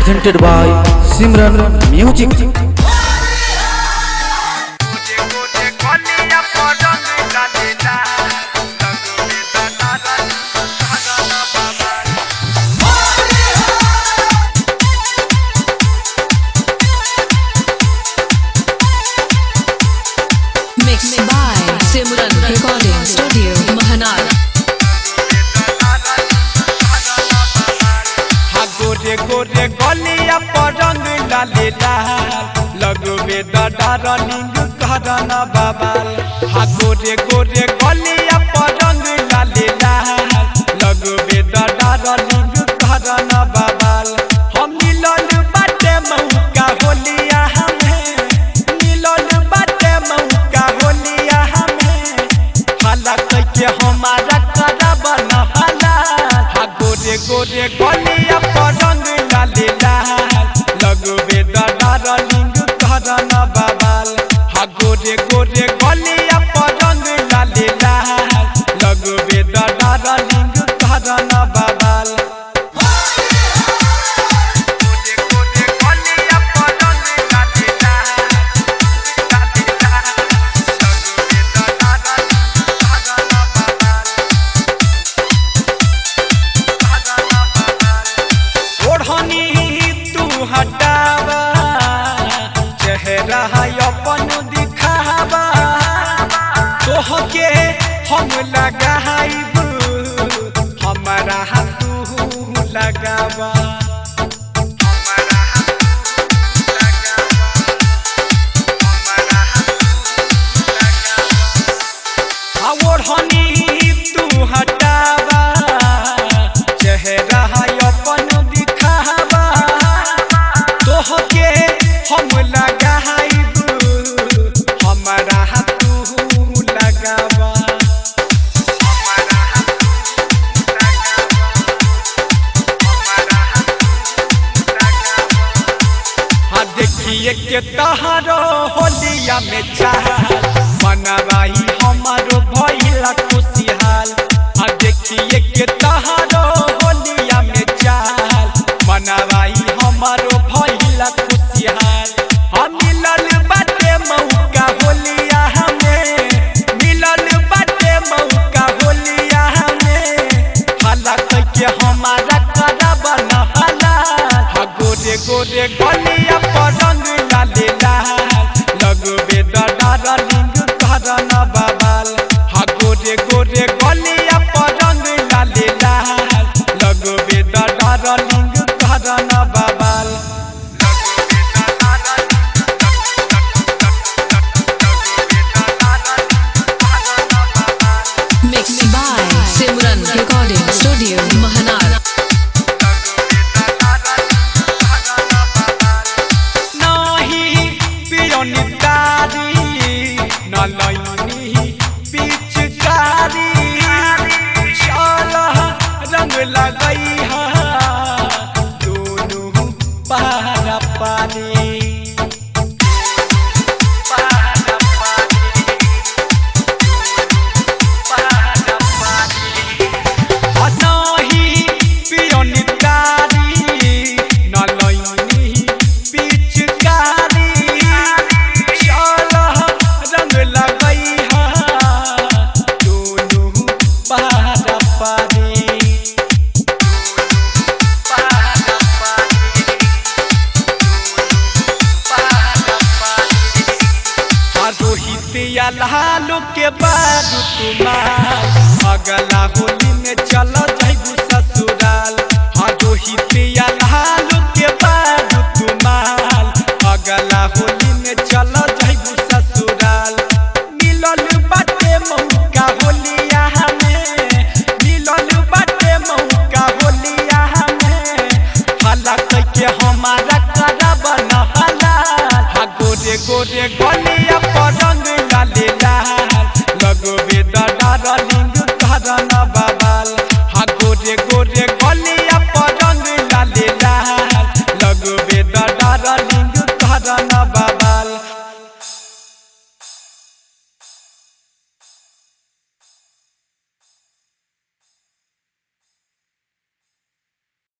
presented by Simran Music. Mixed by Simran Recording Studio, Mahanar. गोरे गोरे गलिया पर रंग डालेला लगबे डार्लिंग करना बाबाल। हा गोरे गोरे गलिया पर रंग डालेला लगबे डार्लिंग करना बाबाल। हम मिलन बाटे मौका होलिया हमें, मिलन बाटे मौका होलिया हमें, हाला के हमारा करब न हाला। हा गोरे गोरे गलिया पर रंग डालेला लगबे डार्लिंग करना बाबाल। हा गोरे गोरे गलिया पर रंग डालेला लगबे डार्लिंग करना बाबाल। हटावा चेहरा अपन दिखावा तोहके हम लगाइब हमारा तू लगावा। ओढ़नी तू हटावा चेहरा अपन दिखावा तोहके हम लगाइब हमारा तू लगावा। हाँ देखिए के तहारो होलिया में चाह मनवाई हमारो भइला खुशहाल। हाँ देखिए के तहारो होलिया में चाह मनवाई हमारो भइला खुशहाल। हम मिलल बाटे मौका होलिया हमें, मिलल बाटे मौका होलिया हमें, हाला के हमारा करब न हाला। हा गोरे गोरे गलिया पर रंग डालेला लगबे डार्लिंग करना बाबाल। हा गोरे गोरे गलिया पर रंग डालेला लगबे डार्लिंग करना बाबाल। Mixed by Simran Recording Studio, Mahanar. नाही पियोनी तारी न लईनी पिचकारी चला रंग लगई हा दोनों पारा पानी। लालू के बाद तुम्हार अगला होली में चल